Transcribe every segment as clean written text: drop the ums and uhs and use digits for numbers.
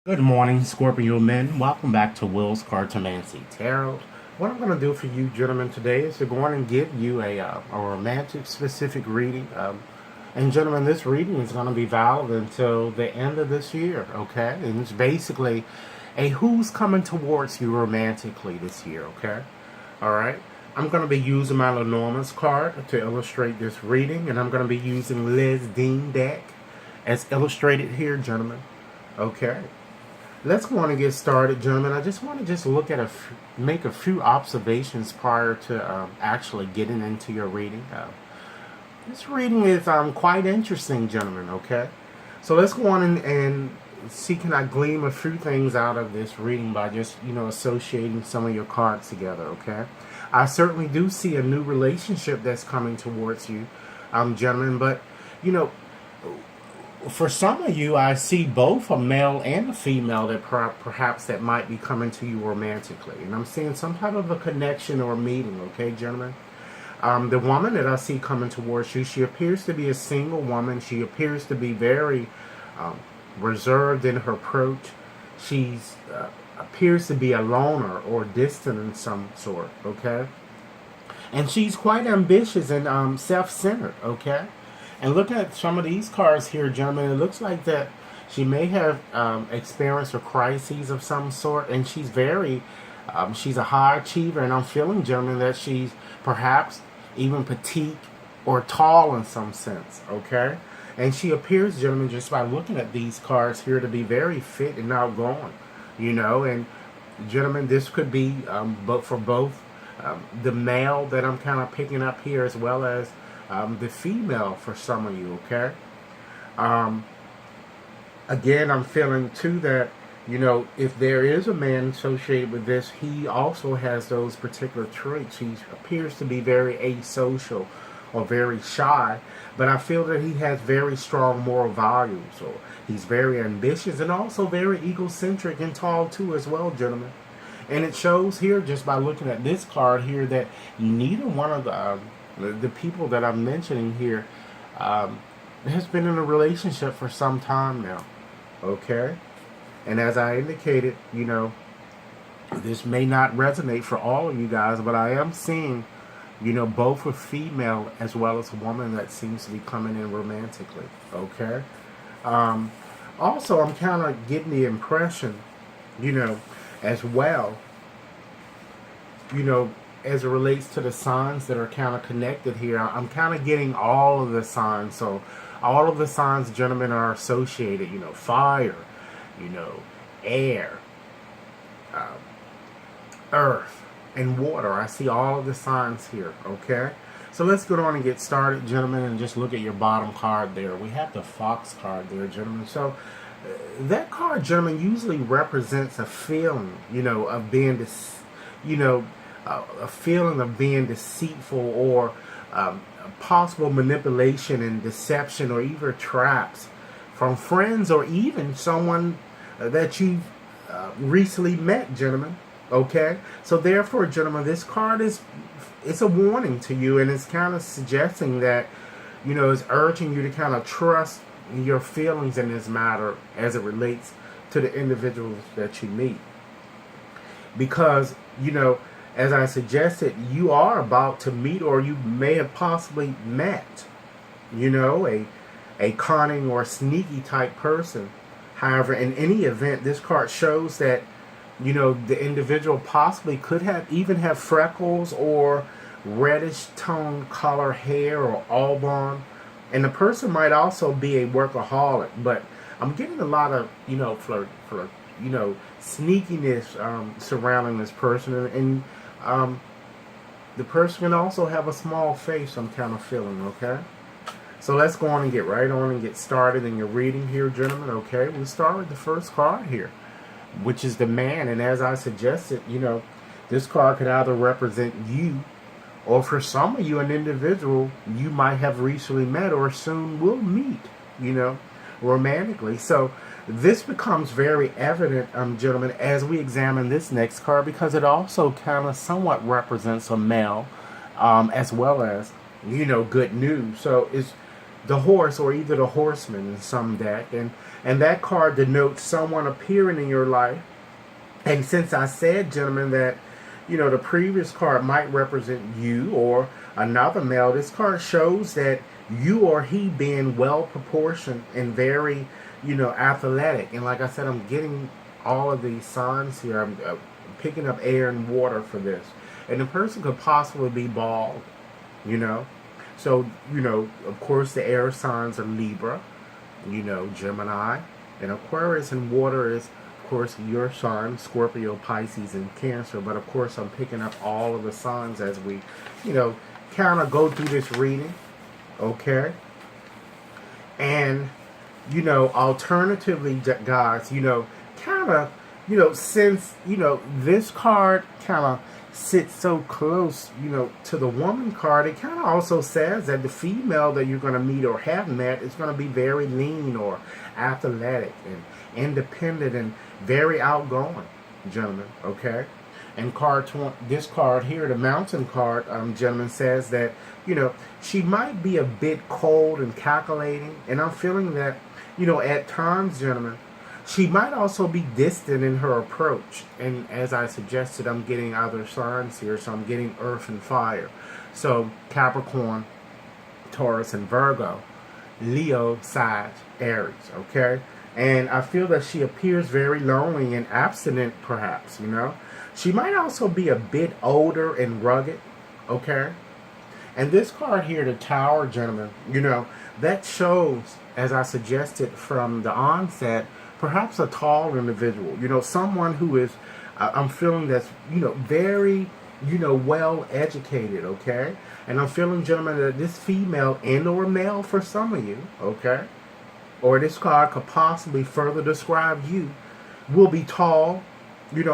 Good morning, Scorpio men. Welcome back to Will's Cartomancy Tarot. What I'm going to do for you, gentlemen, today is to go on and give you a romantic specific reading. And, gentlemen, this reading is going to be valid until the end of this year, okay? And it's basically a who's coming towards you romantically this year, okay? All right? I'm going to be using my Lenormand's card to illustrate this reading, and I'm going to be using Liz Dean deck as illustrated here, gentlemen. Okay. Let's go on and get started, gentlemen. I just want to look at make a few observations prior to actually getting into your reading. This reading is quite interesting, gentlemen. Okay, so let's go on and see, can I glean a few things out of this reading by just associating some of your cards together. Okay, I certainly do see a new relationship that's coming towards you, gentlemen. But you know, for some of you, I see both a male and a female that perhaps that might be coming to you romantically, and I'm seeing some type of a connection or meeting. Okay, gentlemen. The woman that I see coming towards you, she appears to be a single woman. She appears to be very um, reserved in her approach. She's appears to be a loner or distant in some sort. Okay, and she's quite ambitious and self-centered. Okay, and looking at some of these cards here, gentlemen, it looks like that she may have experienced a crisis of some sort, and she's a high achiever, and I'm feeling, gentlemen, that she's perhaps even petite or tall in some sense, okay? And she appears, gentlemen, just by looking at these cards here, to be very fit and outgoing, and gentlemen, this could be but for both the male that I'm kind of picking up here, as well as the female for some of you, okay? Um, Again, I'm feeling too that, if there is a man associated with this, he also has those particular traits. He appears to be very asocial or very shy, but I feel that he has very strong moral values, or he's very ambitious and also very egocentric and tall too as well, gentlemen. And it shows here just by looking at this card here that neither one of the people that I'm mentioning here um, has been in a relationship for some time now. Okay? And as I indicated, this may not resonate for all of you guys, but I am seeing, both a female as well as a woman that seems to be coming in romantically. Okay? Um, Also, I'm kind of getting the impression, you know, as well, you know, as it relates to the signs that are kind of connected here, I'm kind of getting all of the signs. So, all of the signs, gentlemen, are associated, fire, you know, air, um, earth, and water. I see all of the signs here, okay? So let's go on and get started, gentlemen, and just look at your bottom card there. We have the Fox card there, gentlemen. So that card, gentlemen, usually represents a feeling, of being this, you know, a feeling of being deceitful, or possible manipulation and deception, or even traps from friends, or even someone that you've recently met, gentlemen. Okay, so therefore, gentlemen, this card it's a warning to you, and it's kind of suggesting that, it's urging you to kind of trust your feelings in this matter as it relates to the individuals that you meet, because as I suggested, you are about to meet, or you may have possibly met, a cunning or sneaky type person. However, in any event, this card shows that the individual possibly could have freckles or reddish tone color hair, or auburn, and the person might also be a workaholic. But I'm getting a lot of sneakiness surrounding this person, and the person can also have a small face. I'm kind of feeling, okay. So let's go on and get right on and get started in your reading here, gentlemen. Okay, we'll start with the first card here, which is the man. And as I suggested, this card could either represent you, or for some of you, an individual you might have recently met or soon will meet, romantically. So this becomes very evident, gentlemen, as we examine this next card, because it also kind of somewhat represents a male, as well as, good news. So the horse or either the horseman in some deck, and that card denotes someone appearing in your life. And since I said, gentlemen, that the previous card might represent you or another male, this card shows that you or he being well proportioned and very, athletic. And like I said, I'm getting all of these signs here. I'm picking up air and water for this. And the person could possibly be bald, you know. So, of course, the air signs are Libra, Gemini, and Aquarius, and water is, of course, your sign, Scorpio, Pisces, and Cancer. But, of course, I'm picking up all of the signs as we, kind of go through this reading, okay? And, alternatively, guys, kind of, since, this card kind of sits so close, to the woman card, it kind of also says that the female that you're going to meet or have met is going to be very lean or athletic and independent and very outgoing, gentlemen, okay? And this card here, the mountain card, gentlemen, says that, she might be a bit cold and calculating, and I'm feeling that, at times, gentlemen, she might also be distant in her approach. And as I suggested, I'm getting other signs here. So I'm getting earth and fire. So Capricorn, Taurus, and Virgo. Leo, Sag, Aries. Okay? And I feel that she appears very lonely and abstinent, perhaps, She might also be a bit older and rugged. Okay? And this card here, the Tower, gentlemen, that shows, as I suggested from the onset, perhaps a tall individual, someone who is, I'm feeling that's, very, well educated, okay? And I'm feeling, gentlemen, that this female and or male for some of you, okay? Or this card could possibly further describe you, will be tall,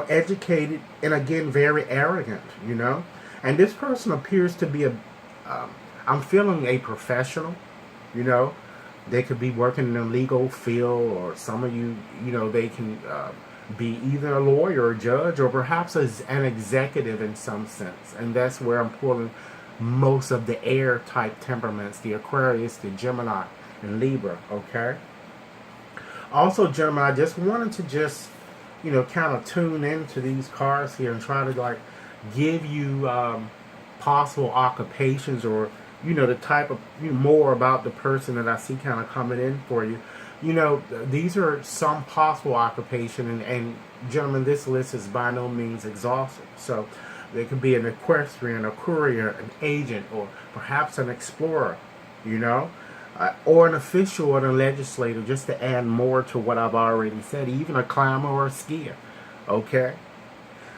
educated, and again, very arrogant, And this person appears to be I'm feeling a professional, They could be working in the legal field, or some of you, they can be either a lawyer or a judge, or perhaps as an executive in some sense. And that's where I'm pulling most of the air type temperaments, the Aquarius, the Gemini, and Libra, okay? Also, gentlemen, I just wanted to kind of tune into these cards here and try to give you possible occupations or the type of, more about the person that I see kind of coming in for you. These are some possible occupation, and gentlemen, this list is by no means exhaustive. So there could be an equestrian, a courier, an agent, or perhaps an explorer, or an official or a legislator, just to add more to what I've already said, even a climber or a skier, okay?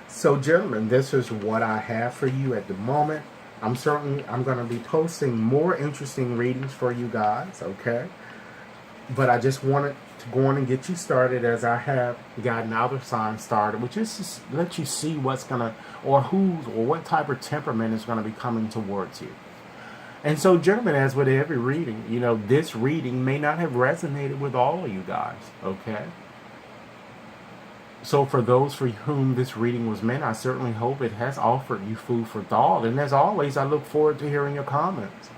So, gentlemen, this is what I have for you at the moment. I'm going to be posting more interesting readings for you guys, okay? But I just wanted to go on and get you started, as I have gotten other signs started, which is just let you see what's going to, or what type of temperament is going to be coming towards you. And so, gentlemen, as with every reading, this reading may not have resonated with all of you guys, okay? So for those for whom this reading was meant, I certainly hope it has offered you food for thought. And as always, I look forward to hearing your comments.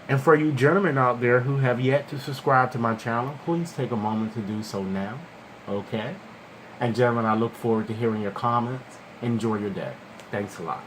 And for you gentlemen out there who have yet to subscribe to my channel, please take a moment to do so now, okay? And gentlemen, I look forward to hearing your comments. Enjoy your day. Thanks a lot.